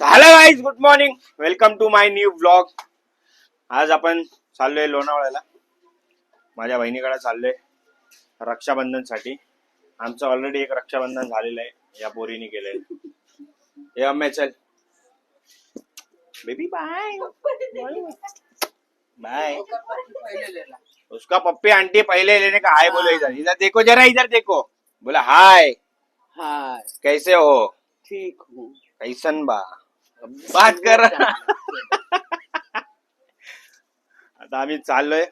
Hello guys, good morning. Welcome to my new blog. आज आपण चाललोय लोणावळ्याला. माझ्या बहिणीकडे चाललोय रक्षाबंधनसाठी. आमचं ऑलरेडी एक रक्षाबंधन झालेलं आहे, या पोरीने केलंय. हे अम्मे चल बेबी बाय बाय. उसका पप्पी आंटी पहले लेने का हाय बोलो. इधर देखो, जरा इधर देखो. बोला हाय हाय, कैसे हो. ठीक हूँ. कैसन बा बात कर. आता आम्ही चाललोय.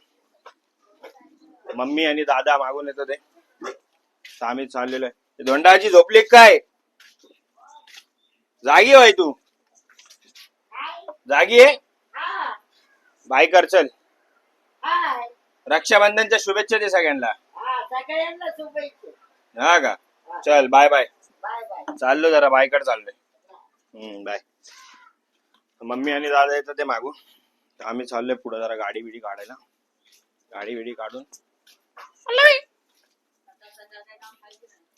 मम्मी आणि दादा मागून येतो ते. आम्ही चाललेलो आहे. धोंडाची झोपली काय? जागी होय तू? जागी आहे? बाय कर चल. रक्षाबंधनच्या शुभेच्छा दे सगळ्यांना. हा का? चल बाय बाय. चाललो जरा बायकडे चाललोय. बाय. मम्मी आणि दादा येतं ते मागून. आम्ही चाललोय पुढे जरा गाडी बिडी काढायला. गाडी बिडी काढून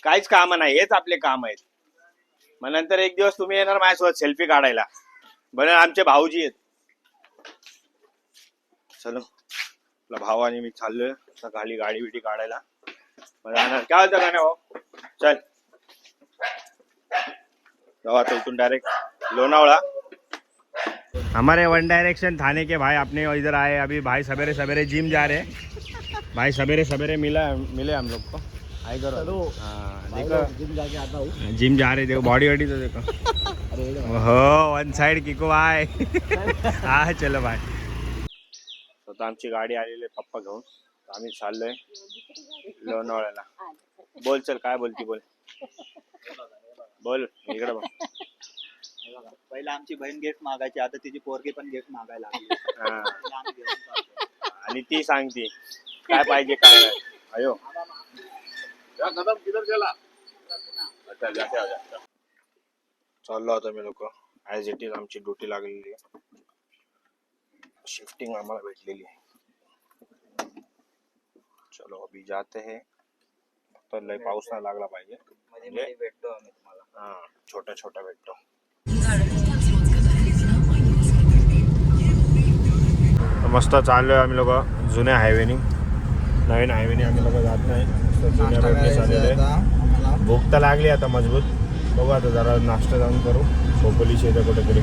काहीच काम नाही, हेच आपले काम आहेत. मग नंतर एक दिवस तुम्ही येणार माझ्यासोबत सेल्फी काढायला. बरं आमचे भाऊजी आहेत. चलो आपला भाऊ आणि मी चाललोय खाली गाड़ी बिडी काढायला. क्या होता गाना भाऊ? चल तो उठून डायरेक्ट लोनावला. हमारे वन डायरेक्शन थाने के भाई अपने इधर आए. अभी भाई सवेरे सवेरे जिम जा रहे हैं. भाई सवेरे सवेरे मिले हम लोग को. हाय करो. हाँ देखो जिम जाके आता हूँ. जिम जा रहे. देखो बॉडी वॉडी तो देखो. हो वन साइड किको बाय. हा चलो बाय. स्वतः आमची गाडी आलेली आहे पप्पा घेऊन. आम्ही चाललोय लोणावळ्याला. बोल चल, काय बोलती बोल. बोल इकडे बघ. पहिला आमची बहीण गिफ्ट मागायची, आता तिची पोरगी पण गिफ्ट मागायला लागली. आणि ती सांगते काय पाहिजे काय नाही. अयो कदम किधर गेला. चाललो आता मी लोक. ऍज इट इज आमची ड्युटी लागलेली आहे. शिफ्टिंग आम्हाला भेटलेली आहे. चलो अभी जाते हैं. तर लय पाऊस नाही लागला पाहिजे. मध्ये भेटतो आम्ही तुम्हाला. हा छोटा छोटा भेटतो. मस्त चाललोय आम्ही लोक जुन्या हायवेनी. नवीन हायवेनी आम्ही लोक जात नाही. जुन्या रोडने चाललेले. भूक तर लागली आता मजबूत. बघू आता जरा नाश्ता जाऊन करू. खोपोलीची येते कुठेतरी.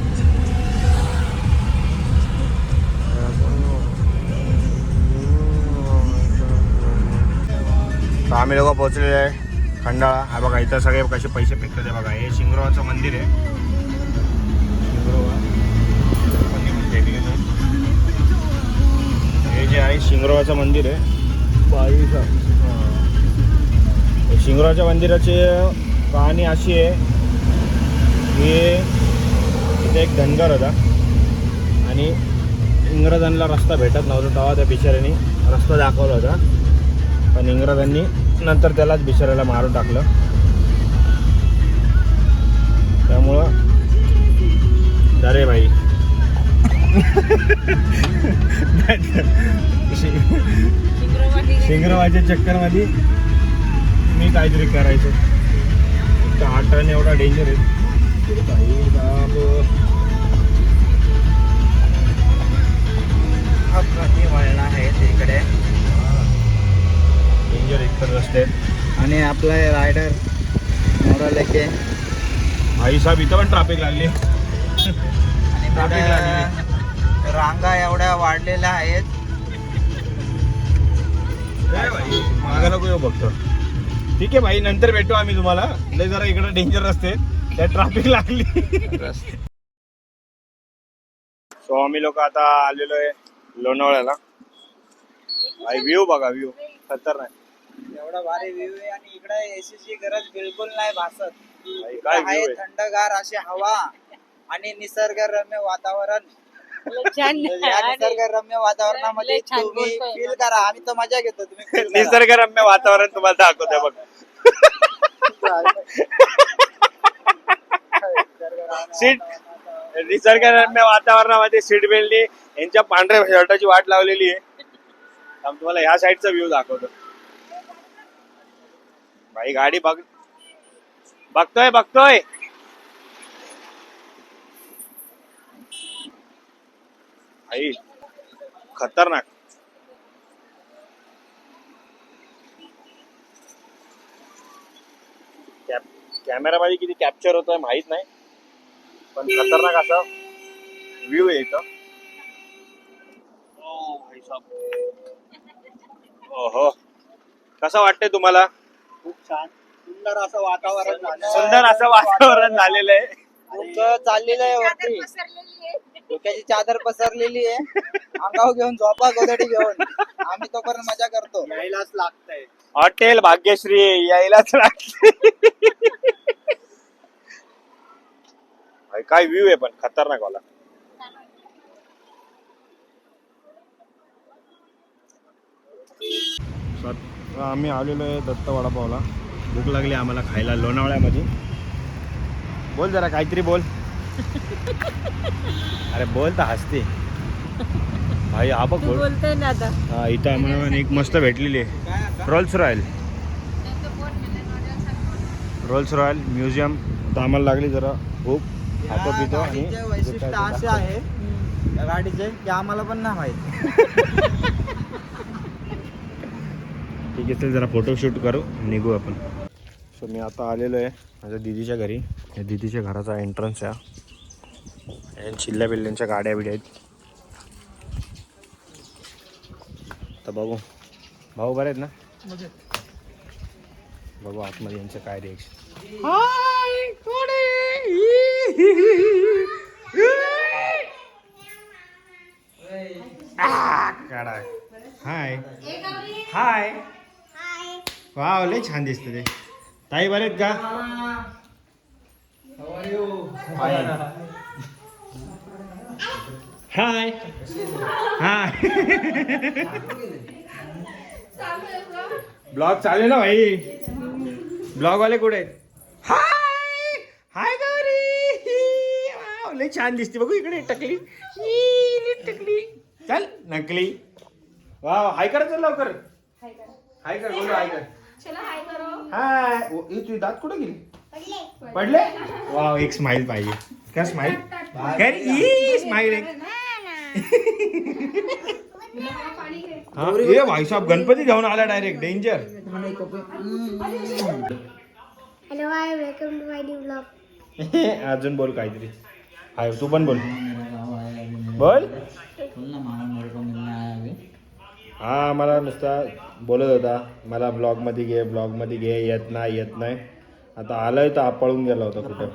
तर आम्ही लोक पोहोचलेले आहे खंडाळा. हा बघा इथं सगळे कसे पैसे फेकतात बघा. हे शिंगरोबाचं मंदिर आहे. शिंगरोबा हे जे आहे शिंगरोबाचं मंदिर आहे. शिंगरोबाच्या मंदिराची कहाणी अशी आहे की इथे एक धनगर होता आणि इंग्रजांना रस्ता भेटत नव्हता. तेव्हा त्या बिचाऱ्यांनी रस्ता दाखवला होता. पण इंग्रजांनी नंतर त्यालाच बिचाऱ्याला मारून टाकलं. त्यामुळं अरे भाई शिंगरोबाच्या चक्करमध्ये मी काहीतरी करायचं. इतका हा टर्न एवढा डेंजर आहे. अपघाती वळण आहे तिकडे. डेंजर एकतर रस्ते. आणि आपला रायडर मोरा लेके भाई साहेब इथं पण ट्रॅफिक लागली. आणि ट्रॅफिक लागली. रांगा एवढ्या वाढलेल्या आहेत. मागा नको येऊ बघतो. ठीक आहे भाई, नंतर भेटू आम्ही तुम्हाला. लय जरा इकडे डेंजर रस्ते, त्या ट्रॅफिक लागली. सो आम्ही लोक आता आलेलो आहे लोणावळ्याला. भाई व्ह्यू बघा, व्ह्यू खतरनाक. एवढा भारी व्ह्यू आहे. आणि इकडे एसीची गरज बिलकुल नाही भासत. काय आहे थंडगार अशी हवा आणि निसर्गरम्य वातावरण. या निसर्गरम्य वातावरणामध्ये तुम्ही फील करा. आम्ही तर मजा घेतो, तुम्ही निसर्गरम्य वातावरण तुम्हाला दाखवतोय बघ. सीट निसर्गरम्य वातावरणामध्ये सीट बेल्टनी यांच्या पांढऱ्या शर्टाची वाट लावलेली आहे. तुम्हाला ह्या साईडचा व्ह्यू दाखवतो. भाई गाडी बघतोय. भाई खतरनाक. कॅमेरामध्ये किती कॅप्चर होतोय माहित नाही, पण खतरनाक असा व्ह्यू आहे इथं. ओ भाई साहब, ओहो, कसं वाटतंय तुम्हाला? खूप छान सुंदर असं वातावरण झालं. सुंदर असं वातावरण झालेलं आहे. डोकं चाललेलं आहे वरती, डोक्याची चादर पसरलेली आहे. अंगावर घेऊन झोपा गोधडी घेऊन आम्ही तोपर्यंत मजा करतो. यायलाच लागतंय. हॉटेल भाग्यश्री यायलाच लागते. भाई, काय व्ह्यू आहे पण खतरनाक वाला. आम्ही आलेलो आहे दत्त वडापावला. भूक लागली आम्हाला खायला लोणावळ्यामध्ये. बोल जरा काहीतरी बोल. अरे बोल तर हसते भाई. हा बघ बोल. बोलतोय ना आता. हा, इथं आम्हाला एक मस्त भेटलेली आहे Rolls royal. Rolls royal museum. तर आम्हाला लागली जरा भूक. खातो पितो आणि गाडीचे वैशिष्ट्य असे आहे या गाडीचे की आम्हाला पण नाही माहित. ठीक आहे, चल जरा फोटोशूट करू, निघू आपण. सो मी आता आलेलो आहे माझ्या दीदीच्या घरी. या दीदीच्या घराचा एंट्रन्स आहे. चिल्ल्या बिल्ल्यांच्या गाड्या बिड्या आहेत. तर बघू भाऊ बरे आहेत ना. बघू आतमध्ये यांचं काय रिएक्शन. हाय हाय. वाव, लय छान दिसत ते. ताई बरे आहेत का? हाय हाय. ब्लॉग चालेल ना भाई. ब्लॉग वाले कुठे आहेत? हाय हाय गौरी. वाव, लय छान दिसते. बघू इकडे टकली. टकली चल नकली. वाव, हाय कर चल लवकर. हाय कर बोलो. हाय कर. हाय. तुझी दात कुठे गेली? पडले. वाव, एक स्माइल पाहिजे. काय स्माइल? काय स्माइल आहे? हा, ये भाई साहब गणपती घेऊन आला direct. Danger. Hello hi, welcome to my new blog. अजून बोल काहीतरी. हाय, तू पण बोल. बोल. हा, मला नुसता बोलत होता मला ब्लॉगमध्ये घे, ब्लॉगमध्ये घे. येत नाही. आता आलोय तर पळून गेला होता कुठं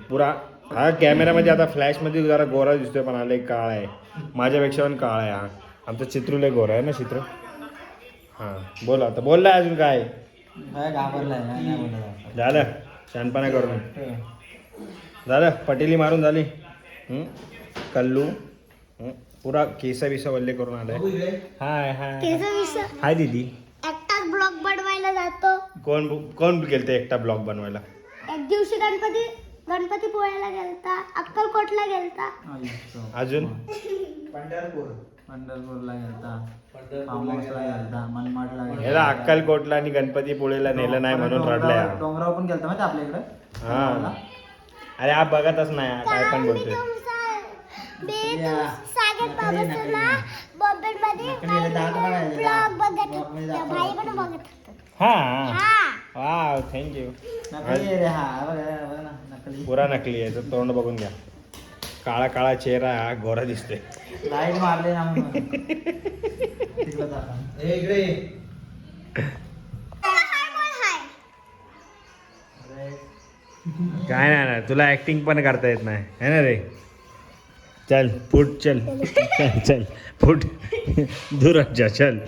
पुरा. हा, कॅमेरामध्ये आता फ्लॅशमध्ये जरा गोरा दिसतोय, पण आला एक काळा आहे. माझ्यापेक्षा पण काळा आहे. हा, आमचा चित्रू लय गोरा आहे ना चित्र. हां बोल. आता बोललाय अजून काय? झालं शहाणपणा करून झालं. पटेली मारून झाली. कल्लू पुरा केसा बिसा वल्ले करून आलाय. हाय हाय हाय दीदी. एकटाच ब्लॉग बनवायला जातो. कोण गेलते एकटा ब्लॉग बनवायला? एक दिवशी गणपती पोळ्याला गेलता, अक्कलकोटला गेलता. अजून पंढरपूरला गेलता, फार्महाऊसला गेलता, मनमाडला गेलता. याला अक्कलकोटला आणि गणपती पोळेला नेलं नाही म्हणून रडलाय. डोंगरावर पण गेलता माहिती आपल्या इकडे. हा, अरे हा बघतच नाही काय पण बोलतोय. सागर बाबासला बॉम्बेमध्ये ब्लॉग बघत होता. भाई पण बघत होता. हा, वाव, थँक्यू. नकली पुरा नकली आहे. तर तोंड बघून घ्या. काळा काळा चेहरा हा गोरा दिसतोय. लाईट मारले ना म्हणून. काय नाही तुला ऍक्टिंग पण करता येत नाही है ना रे. चल फुट. चल चल फुट. दूर जा. चल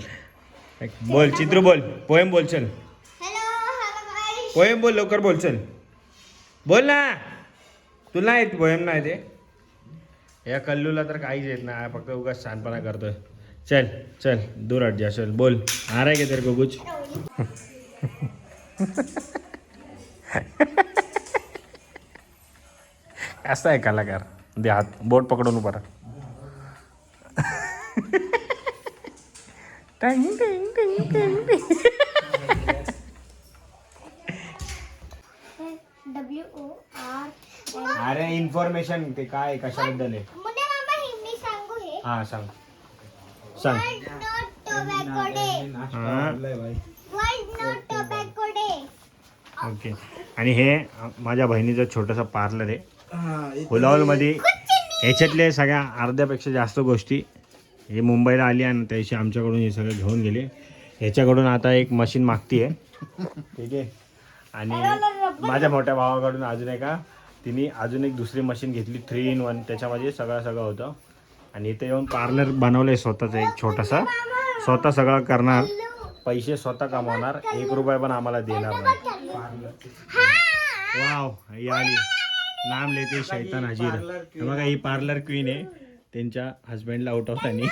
बोल चित्रू बोल. पोएम बोल. चल पोएम बोल लवकर बोल. चल बोल ना. तुला नाही येत पोएम नाही ते. या कल्लूला तर काहीच येत नाही, फक्त उगाच शहाणपणा करतोय. चल चल दूर हट जा. चल बोल. आ रहा है क्या तेरे को कुछ? ऐसा है कलाकार. दे हात. बोट पकडून उभा राहा. WOR. अरे इन्फॉर्मेशन ते काय कशाबद्दल आहे? हा सांग सांग. tobacco day. हा. Why not tobacco day? Okay. आणि हे माझ्या बहिणीचं छोटंसं पार्लर आहे हुलावलमध्ये. ह्याच्यातले सगळ्या अर्ध्यापेक्षा जास्त गोष्टी हे मुंबईला आली आणि त्याशी आमच्याकडून हे सगळं घेऊन गेले. ह्याच्याकडून आता एक मशीन मागती आहे, ठीक आहे. आणि माझ्या मोठ्या भावाकडून अजून तिने अजून एक दुसरी मशीन घेतली 3 in 1. त्याच्यामध्ये सगळं होतं. आणि इथे येऊन पार्लर बनवलं आहे स्वतःचं एक छोटंसं. स्वतः सगळं करणार, पैसे स्वतः कमावणार, 1 रुपया पण आम्हाला देणार नाही. वाव, ही आली नाम लेते शैतान हजीर. हे बघा ही पार्लर क्वीन आहे. त्यांच्या हस्बंडला आउट ऑफ त्यांनी.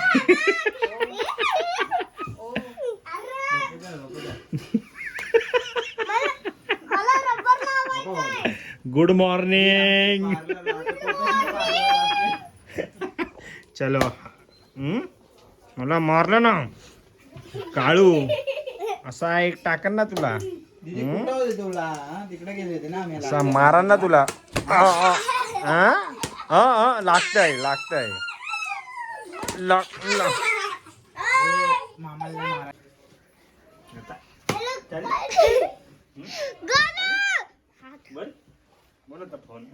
Good morning. चलो. मला मारलं ना काळू, असा एक टाकन ना तुला, तिकडे गेले होते ना आम्ही. असा मारन ना तुला. लागतंय फोन.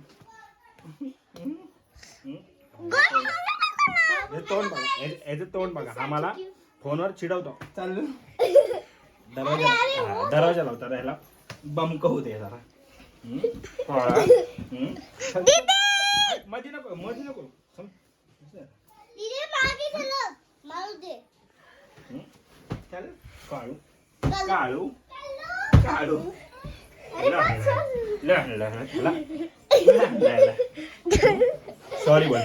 तोंड बघा, हा मला फोनवर चिडवतो. चालू दरवाजा लावता राहिला बमक होते जरा. मध्ये नको चल. काळू सॉरी बोल.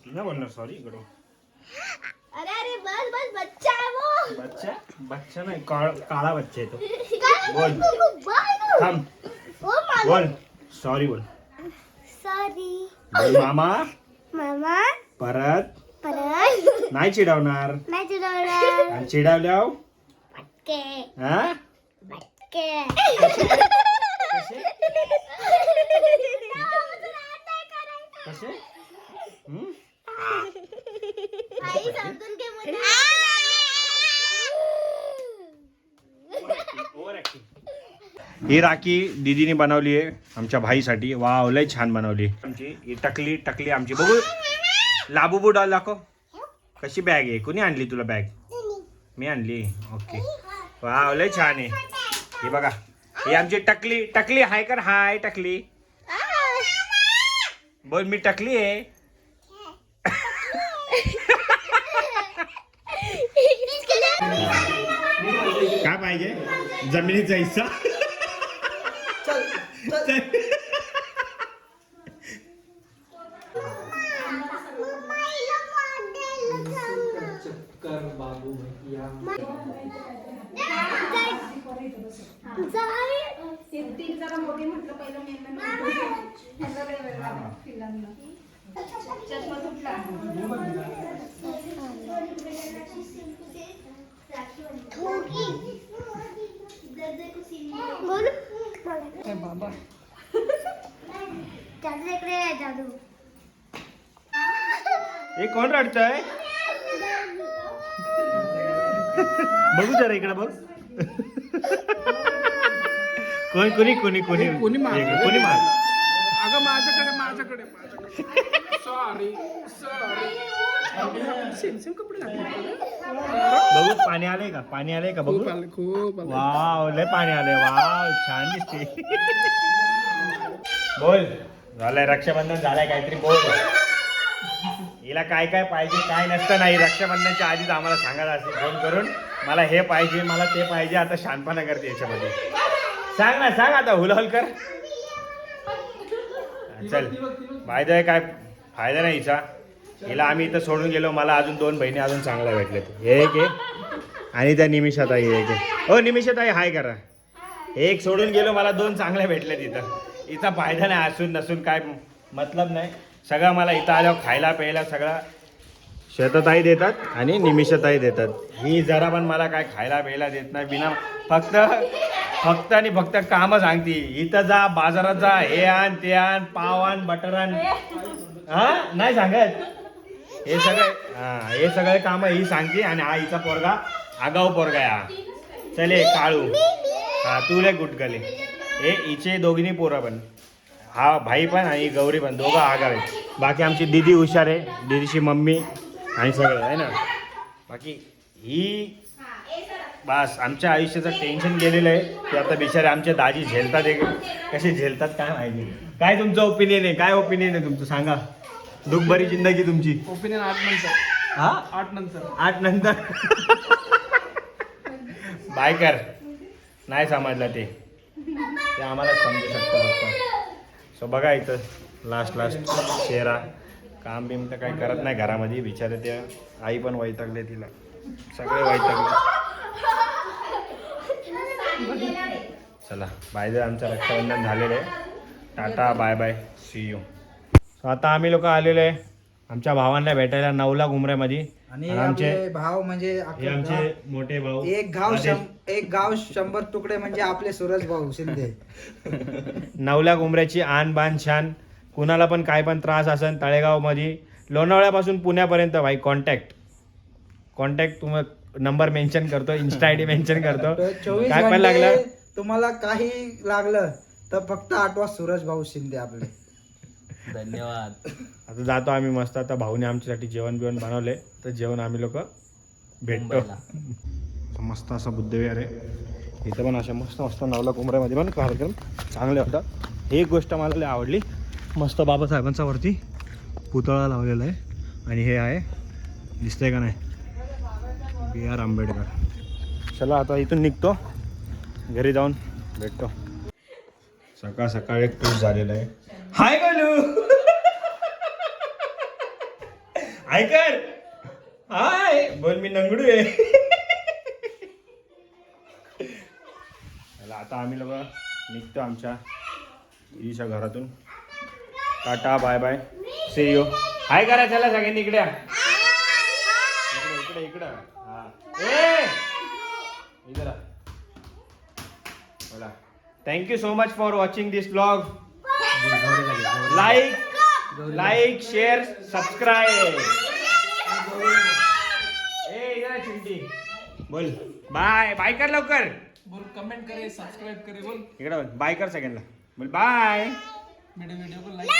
ना बोलणार सॉरी इकडे. अरे बस बच्चा है वो. बच्चा नाही, काळा बच्चा आहे तो. बोल थांब, बोल सॉरी बोल. सॉरी मामा परत नाही चिडवणार. आणि चिडवल्याव हा कसे ही राखी दीदीने बनवली आहे आमच्या भाईसाठी. वाव, लय छान बनवली. आमची ही टकली आमची. बघू लाबूबू डाल दाखव. कशी बॅग आहे? कोणी आणली तुला बॅग? मी आणली. ओके. वाव, लय छान आहे. हे बघा, ही आमची टकली हाय कर. हाय टकली बोल. मी टकली आहे. काय पाहिजे? जमिनीचा हिस्सा. हे कोण रडतंय? बघू जरा इकडे बघ. कोणी मार. अगं माझ्याकडे सॉरी कपडे बघू पाणी आलंय का बघू. वाव, लय पाणी आलंय. वाव, छान दिसते. बोल. झालंय रक्षाबंधन झालंय, काहीतरी बोल. हिला काय पाहिजे काय नसतं नाही. रक्षाबंधनच्या आधीच आम्हाला सांगायला असेल फोन करून, मला हे पाहिजे, मला ते पाहिजे. आता शानपणा करते याच्यामध्ये. सांग आता, हुलहुल कर. चल बाय द वे, काय फायदा नाही हिचा. हिला आम्ही इथं सोडून गेलो. मला अजून 2 बहिणी अजून चांगल्या भेटल्यात. हे एक आहे आणि त्या निमिषाताई एक आहे. हो निमिषाताई हाय करा. एक सोडून गेलो, मला 2 चांगल्या भेटल्यात इथं. हिचा फायदा नाही, असून नसून काय मतलब नाही. सगळं मला इथं आल्यावर खायला प्यायला सगळं श्वेताताई देतात आणि निमिषाताई देतात. ही जरा पण मला काय खायला प्यायला देत नाही. बिना फक्त फक्त आणि फक्त काम सांगती. इथं जा, बाजारात जा, हे आण ते आण, पाव आण, बटर आण. हा नाही सांगत हे सगळे काम ही सांगते. आणि हा हिचा पोरगा आगाऊ पोरगा आहे हा. चले काळू हा तुले गुटकले हे हिचे दोघींनी पोरं पण, हा भाई पण आणि गौरी पण, दोघं आगाव आहेत. बाकी आमची दीदी हुशार आहे, दीदीची मम्मी आणि सगळं आहे ना. बाकी ही बस आमच्या आयुष्याचं टेन्शन गेलेलं आहे की आता बिचारे आमचे दाजी झेलतात. कसे झेलतात काय माहिती. काय तुमचं ओपिनियन आहे, काय ओपिनियन आहे तुमचं सांगा. दुःख भरी जिंदगी तुमची. ओपिनियन 8 नंतर. हा 8 नंतर. 8 नंतर. बायकर नाही समजलं ते आम्हाला समजू शकतं फक्त. सो बघा इथं लास्ट चेहरा. काम बिम तर काही करत नाही घरामध्ये बिचारे. त्या आई पण वैतागले, तिला सगळे वैतागले. चला बाय. जर आमचं रक्षाबंधन झालेलं आहे. Tata bye bye see you. So आता आम्ही लोक आलेलो आहे आमच्या भावांना भेटायला 9 लाख उमऱ्यामध्ये. आणि आमचे आपले भाव म्हणजे हे आमचे मोठे भाऊ. एक गाव 100 तुकडे म्हणजे आपले सूरज भाऊ शिंदे. 9 लाख उमऱ्याची आन बान शान. कुणाला पण काय पण त्रास असेल तळेगावमध्ये, लोणावळ्यापासून पुण्यापर्यंत भाई कॉन्टॅक्ट तुम्हाला नंबर मेन्शन करतो, इन्स्टा आयडी मेन्शन करतो. 24 काय पण घंटे लागलं तुम्हाला काही लागलं तर फक्त आठवा सूरज भाऊ शिंदे आपले. धन्यवाद. आता जातो आम्ही मस्त. आता भाऊने आमच्यासाठी जेवण बिवण बनवले तर जेवण आम्ही लोक भेटतो. मस्त असा बुद्धविहार आहे इथं पण. अशा मस्त 9 लाख उमऱ्यामध्ये पण कार्यक्रम चांगले होतात. ही एक गोष्ट मला लई आवडली. मस्त बाबासाहेबांचा वरती पुतळा लावलेला आहे. आणि हे आहे दिसतंय का नाही, BR आंबेडकर. चला आता इथून निघतो, घरी जाऊन भेटतो. सकाळ एक टूस झालेला आहे. हाय गोलू. ऐकर हाय बोल, मी नंगडू आहे. आता आम्ही लोक निघतो आमच्या ईच्या घरातून. Tata bye bye see you. Hi करा चला सगळ्यांनी इकडे इकडे हा इधर बोला. Thank you so much for watching this blog. Like share subscribe. Chinti बोल बाय कर लवकर. बोल, कमेंट करे, सब्सक्राइब करे. बोल इकडे बाय कर सगळ्यांना. बोल बाय. वीडियो को लाइक.